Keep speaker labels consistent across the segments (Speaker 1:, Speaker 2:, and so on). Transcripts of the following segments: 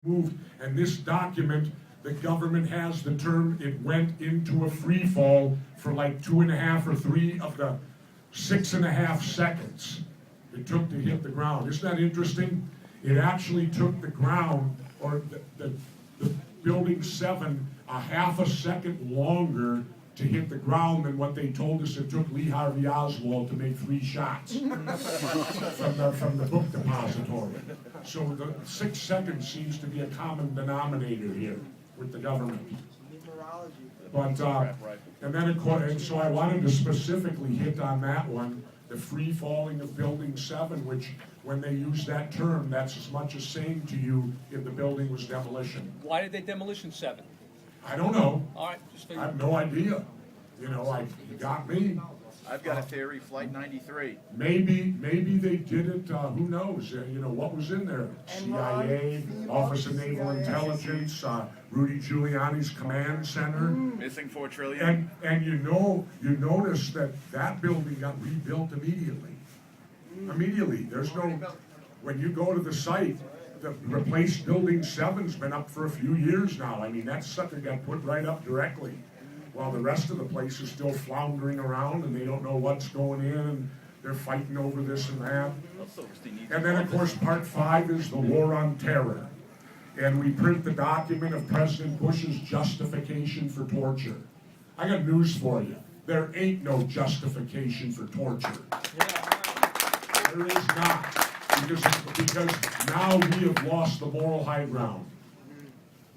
Speaker 1: moved, and this document, the government has the term, it went into a free fall for like 2.5 or 3 of the 6.5 seconds it took to hit the ground. Isn't that interesting? It actually took the ground, or the building 7, a half a second longer to hit the ground than what they told us it took Lee Harvey Oswald to make 3 shots from the book depository. So the 6 seconds seems to be a common denominator here with the government. But and then of course, and so I wanted to specifically hit on that one, the free falling of building 7, which when they use that term, that's as much as saying to you if the building was demolition.
Speaker 2: Why did they demolition 7?
Speaker 1: I don't know.
Speaker 2: All right, just
Speaker 1: I have no idea. You got me.
Speaker 3: I've got a theory, Flight 93.
Speaker 1: Maybe they did it, who knows? What was in there? CIA, Office of Naval Intelligence, Rudy Giuliani's command center.
Speaker 3: Missing $4 trillion.
Speaker 1: And you notice that building got rebuilt immediately. Immediately. There's no, when you go to the site, the replaced building 7's been up for a few years now. I mean, that sucker got put right up directly, while the rest of the place is still floundering around and they don't know what's going in and they're fighting over this and that. And then of course part 5 is the war on terror. And we print the document of President Bush's justification for torture. I got news for you. There ain't no justification for torture. There is not. Because now we have lost the moral high ground.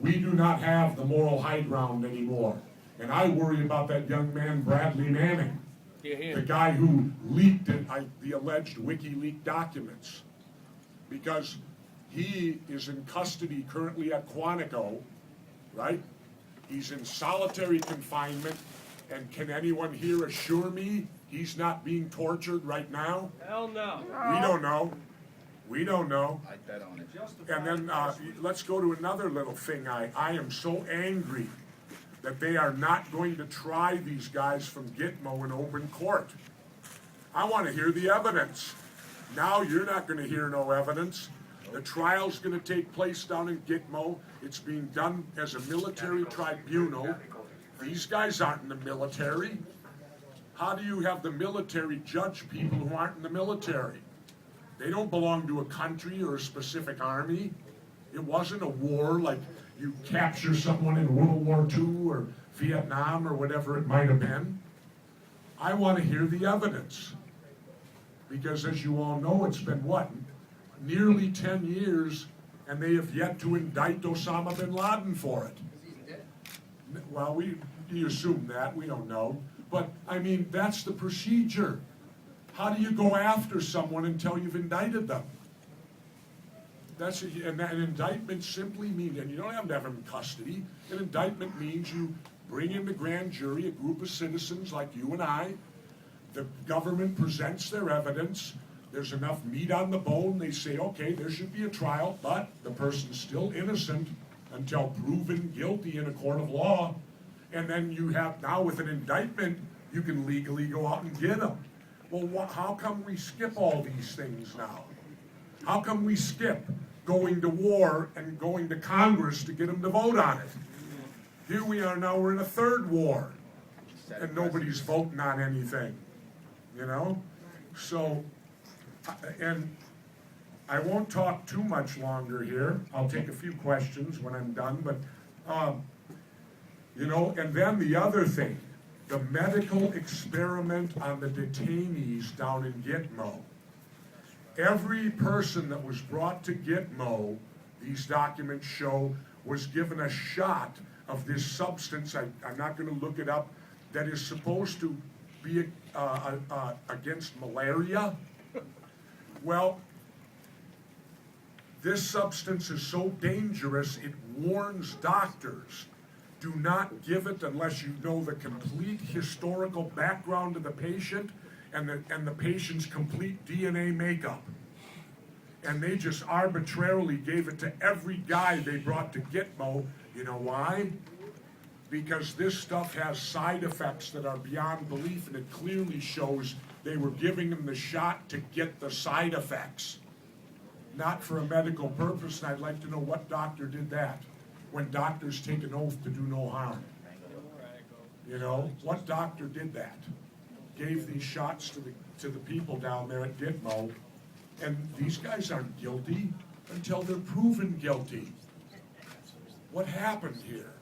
Speaker 1: We do not have the moral high ground anymore. And I worry about that young man, Bradley Manning, the guy who leaked the alleged WikiLeaks documents, because he is in custody currently at Quantico, right? He's in solitary confinement, and can anyone here assure me he's not being tortured right now?
Speaker 2: Hell no.
Speaker 1: We don't know. We don't know.
Speaker 3: I bet on it.
Speaker 1: And then let's go to another little thing. I am so angry that they are not going to try these guys from Gitmo in open court. I want to hear the evidence. Now you're not going to hear no evidence. The trial's going to take place down in Gitmo. It's being done as a military tribunal. These guys aren't in the military. How do you have the military judge people who aren't in the military? They don't belong to a country or a specific army. It wasn't a war like you capture someone in World War II or Vietnam or whatever it might have been. I want to hear the evidence. Because as you all know, it's been what? Nearly 10 years, and they have yet to indict Osama bin Laden for it. Well, we assume that, we don't know. But, I mean, that's the procedure. How do you go after someone until you've indicted them? And an indictment simply means, and you don't have to have them in custody, an indictment means you bring in the grand jury, a group of citizens like you and I, the government presents their evidence, there's enough meat on the bone, they say, okay, there should be a trial, but the person's still innocent until proven guilty in a court of law, and then you have, now with an indictment, you can legally go out and get them. Well, how come we skip all these things now? How come we skip going to war and going to Congress to get them to vote on it? Here we are now, we're in a 3rd war, and nobody's voting on anything, So, and I won't talk too much longer here. I'll take a few questions when I'm done, but, and then the other thing, the medical experiment on the detainees down in Gitmo. Every person that was brought to Gitmo, these documents show, was given a shot of this substance, I'm not going to look it up, that is supposed to be against malaria. Well, this substance is so dangerous, it warns doctors. Do not give it unless you know the complete historical background of the patient and the patient's complete DNA makeup. And they just arbitrarily gave it to every guy they brought to Gitmo. You know why? Because this stuff has side effects that are beyond belief, and it clearly shows they were giving them the shot to get the side effects. not for a medical purpose, and I'd like to know what doctor did that, when doctors take an oath to do no harm. You know, what doctor did that? Gave these shots to the people down there at Gitmo, and these guys aren't guilty until they're proven guilty. What happened here?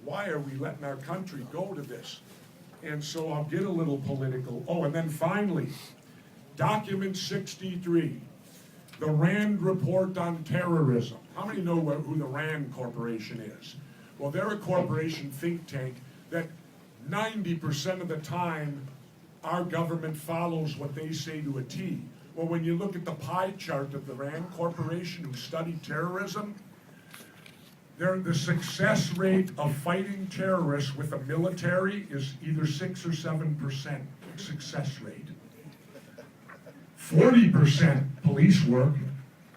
Speaker 1: Why are we letting our country go to this? And so I'll get a little political. Oh, and then finally, document 63, the Rand Report on Terrorism. How many know who the Rand Corporation is? Well, they're a corporation think tank that 90% of the time our government follows what they say to a T. Well, when you look at the pie chart of the Rand Corporation who studied terrorism, the success rate of fighting terrorists with the military is either 6 or 7% success rate. 40% police work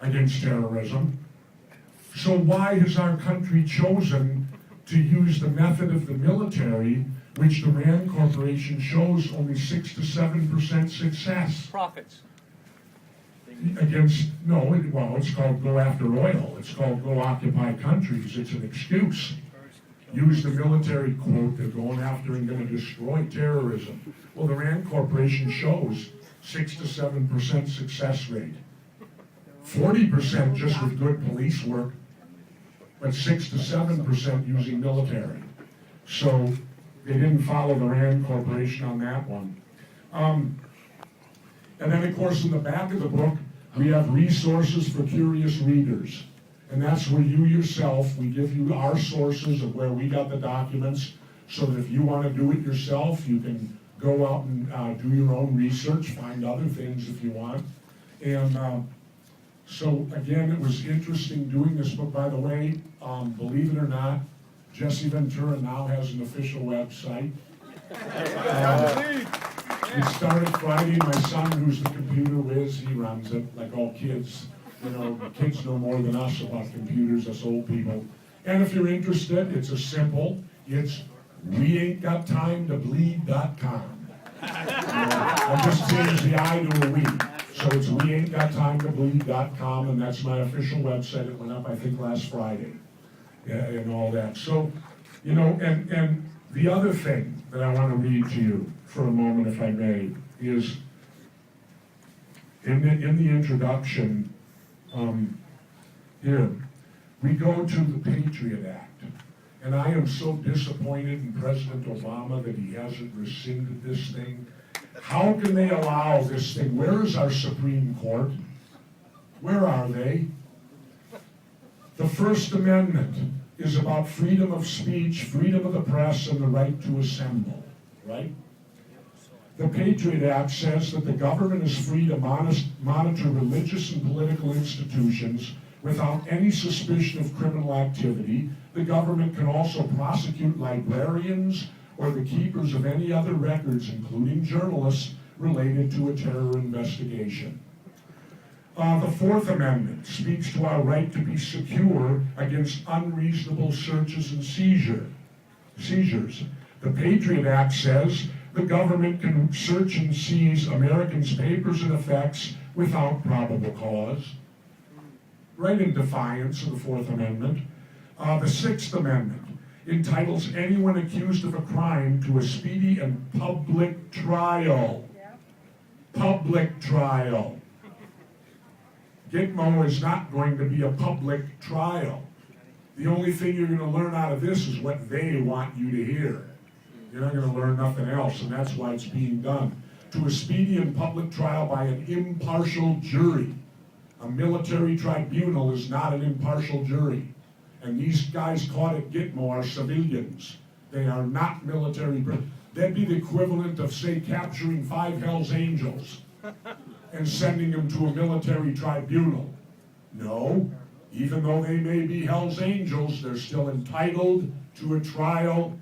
Speaker 1: against terrorism. So why has our country chosen to use the method of the military, which the Rand Corporation shows only 6 to 7% success?
Speaker 2: Profits.
Speaker 1: Against, it's called go after oil. It's called go occupy countries. It's an excuse. Use the military, quote, they're going after and going to destroy terrorism. Well, the Rand Corporation shows 6 to 7% success rate. 40% just with good police work, but 6 to 7% using military. So they didn't follow the Rand Corporation on that one. And then, of course, in the back of the book, we have resources for curious readers. And that's where you yourself, we give you our sources of where we got the documents, so that if you want to do it yourself, you can go out and do your own research, find other things if you want. And so, again, it was interesting doing this book. By the way, believe it or not, Jesse Ventura now has an official website. We started Friday. My son, who's the computer whiz, he runs it, like all kids. You know, kids know more than us about computers, us old people. And if you're interested, it's it's weaintgottimetobleed.com. I just changed the I to a we. So it's weaintgottimetobleed.com, and that's my official website. It went up, I think, last Friday, and all that. So, you know, and the other thing that I want to read to you for a moment, if I may, is in the introduction, here, we go to the Patriot Act, and I am so disappointed in President Obama that he hasn't rescinded this thing. How can they allow this thing? Where is our Supreme Court? Where are they? The First Amendment is about freedom of speech, freedom of the press, and the right to assemble, right? The Patriot Act says that the government is free to monitor religious and political institutions without any suspicion of criminal activity. The government can also prosecute librarians or the keepers of any other records, including journalists, related to a terror investigation. The Fourth Amendment speaks to our right to be secure against unreasonable searches and seizures. The Patriot Act says the government can search and seize Americans' papers and effects without probable cause, right in defiance of the Fourth Amendment. The Sixth Amendment entitles anyone accused of a crime to a speedy and public trial. Public trial. Gitmo is not going to be a public trial. The only thing you're going to learn out of this is what they want you to hear. You're not going to learn nothing else, and that's why it's being done. To a speedy and public trial by an impartial jury. A military tribunal is not an impartial jury. And these guys caught at Gitmo are civilians. They are not military. That'd be the equivalent of, say, capturing 5 Hell's Angels and sending them to a military tribunal. No, even though they may be Hell's Angels, they're still entitled to a trial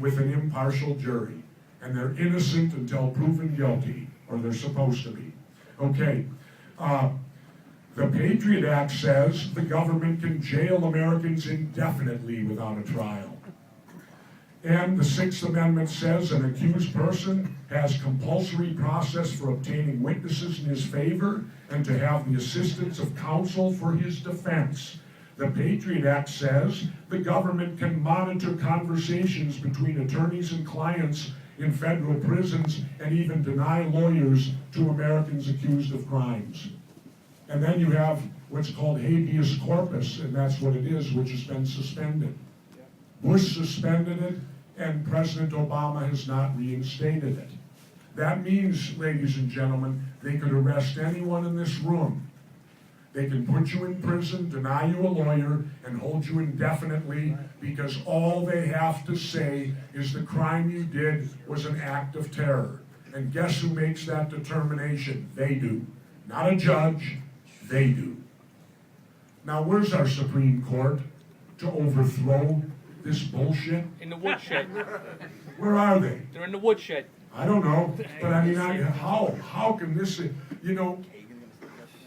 Speaker 1: with an impartial jury. And they're innocent until proven guilty, or they're supposed to be. Okay, the Patriot Act says the government can jail Americans indefinitely without a trial. And the Sixth Amendment says an accused person has compulsory process for obtaining witnesses in his favor and to have the assistance of counsel for his defense. The Patriot Act says the government can monitor conversations between attorneys and clients in federal prisons and even deny lawyers to Americans accused of crimes. And then you have what's called habeas corpus, and that's what it is, which has been suspended. Bush suspended it, and President Obama has not reinstated it. That means, ladies and gentlemen, they could arrest anyone in this room. They can put you in prison, deny you a lawyer, and hold you indefinitely because all they have to say is the crime you did was an act of terror. And guess who makes that determination? They do. Not a judge, they do. Now, where's our Supreme Court to overthrow this bullshit?
Speaker 2: In the woodshed.
Speaker 1: Where are they?
Speaker 2: They're in the woodshed.
Speaker 1: I don't know, but I mean, how can this, you know,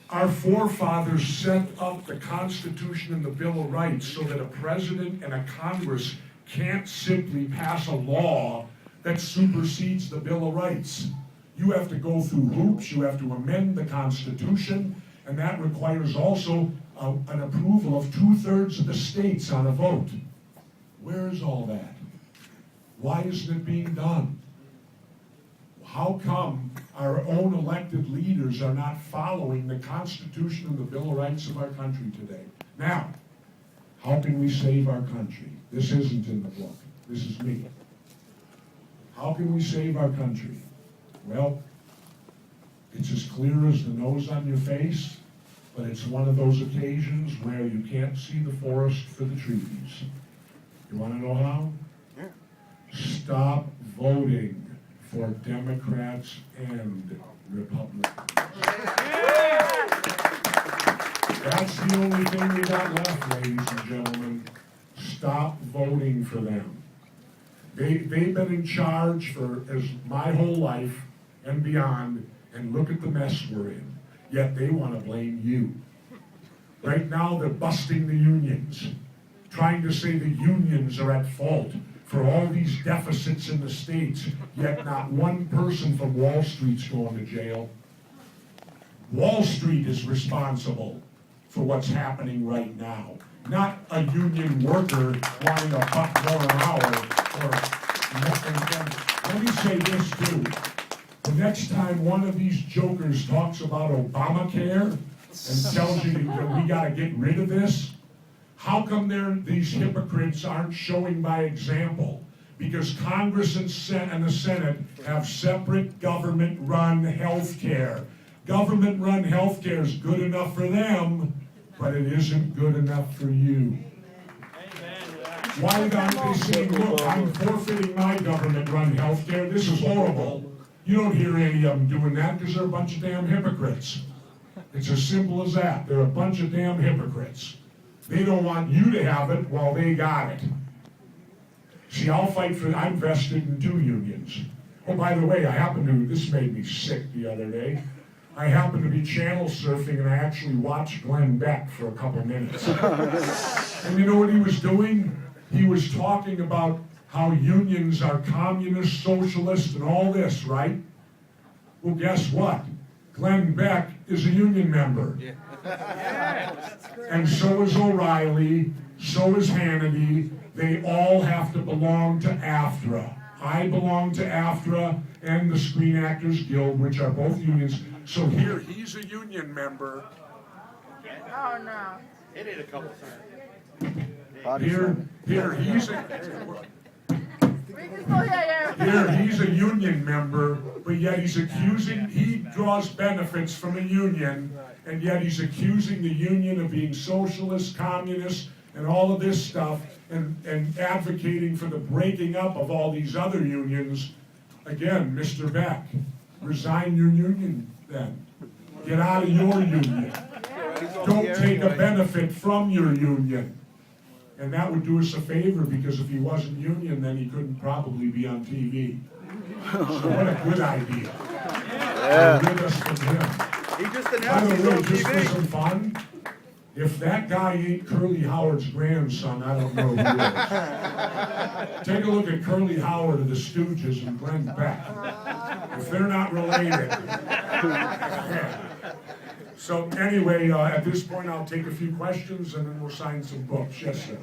Speaker 1: our forefathers set up the Constitution and the Bill of Rights so that a president and a Congress can't simply pass a law that supersedes the Bill of Rights. You have to go through hoops, you have to amend the Constitution, and that requires also an approval of 2/3 of the states on a vote. Where is all that? Why isn't it being done? How come our own elected leaders are not following the Constitution and the Bill of Rights of our country today? Now, how can we save our country? This isn't in the book. This is me. How can we save our country? Well, it's as clear as the nose on your face, but it's one of those occasions where you can't see the forest for the trees. You want to know how? Yeah. Stop voting for Democrats and Republicans. That's the only thing we got left, ladies and gentlemen. Stop voting for them. They've been in charge for my whole life and beyond, and look at the mess we're in. Yet they want to blame you. Right now they're busting the unions, trying to say the unions are at fault for all these deficits in the states, yet not one person from Wall Street's going to jail. Wall Street is responsible for what's happening right now, not a union worker wanting $1 more an hour. And let me say this too. The next time one of these jokers talks about Obamacare and tells you that we got to get rid of this, how come these hypocrites aren't showing by example? Because Congress and the Senate have separate government-run health care. Government-run health care is good enough for them, but it isn't good enough for you. Why aren't they saying, look, I'm forfeiting my government-run health care, this is horrible. You don't hear any of them doing that because they're a bunch of damn hypocrites. It's as simple as that. They're a bunch of damn hypocrites. They don't want you to have it while they got it. See, I'm vested in 2 unions. Oh, by the way, this made me sick the other day. I happened to be channel surfing and I actually watched Glenn Beck for a couple minutes. And you know what he was doing? He was talking about how unions are communist, socialist, and all this, right? Well, guess what? Glenn Beck is a union member. Yeah. And so is O'Reilly, so is Hannity. They all have to belong to AFTRA. I belong to AFTRA and the Screen Actors Guild, which are both unions. So here, he's a union member.
Speaker 4: Oh, no.
Speaker 3: Hit it a couple times.
Speaker 1: Here, he's a union member, but yet he draws benefits from a union, and yet he's accusing the union of being socialist, communist, and all of this stuff, and advocating for the breaking up of all these other unions. Again, Mr. Beck, resign your union then. Get out of your union. Don't take a benefit from your union. And that would do us a favor, because if he wasn't union, then he couldn't probably be on TV. So what a good idea.
Speaker 3: Yeah.
Speaker 1: Get us from him.
Speaker 3: He just
Speaker 1: By
Speaker 3: announced
Speaker 1: the
Speaker 3: he's
Speaker 1: way,
Speaker 3: on
Speaker 1: just for
Speaker 3: TV.
Speaker 1: some fun, If that guy ain't Curly Howard's grandson, I don't know who is. Take a look at Curly Howard of the Stooges and Glenn Beck. If they're not related. So anyway, at this point, I'll take a few questions and then we'll sign some books. Yes, sir.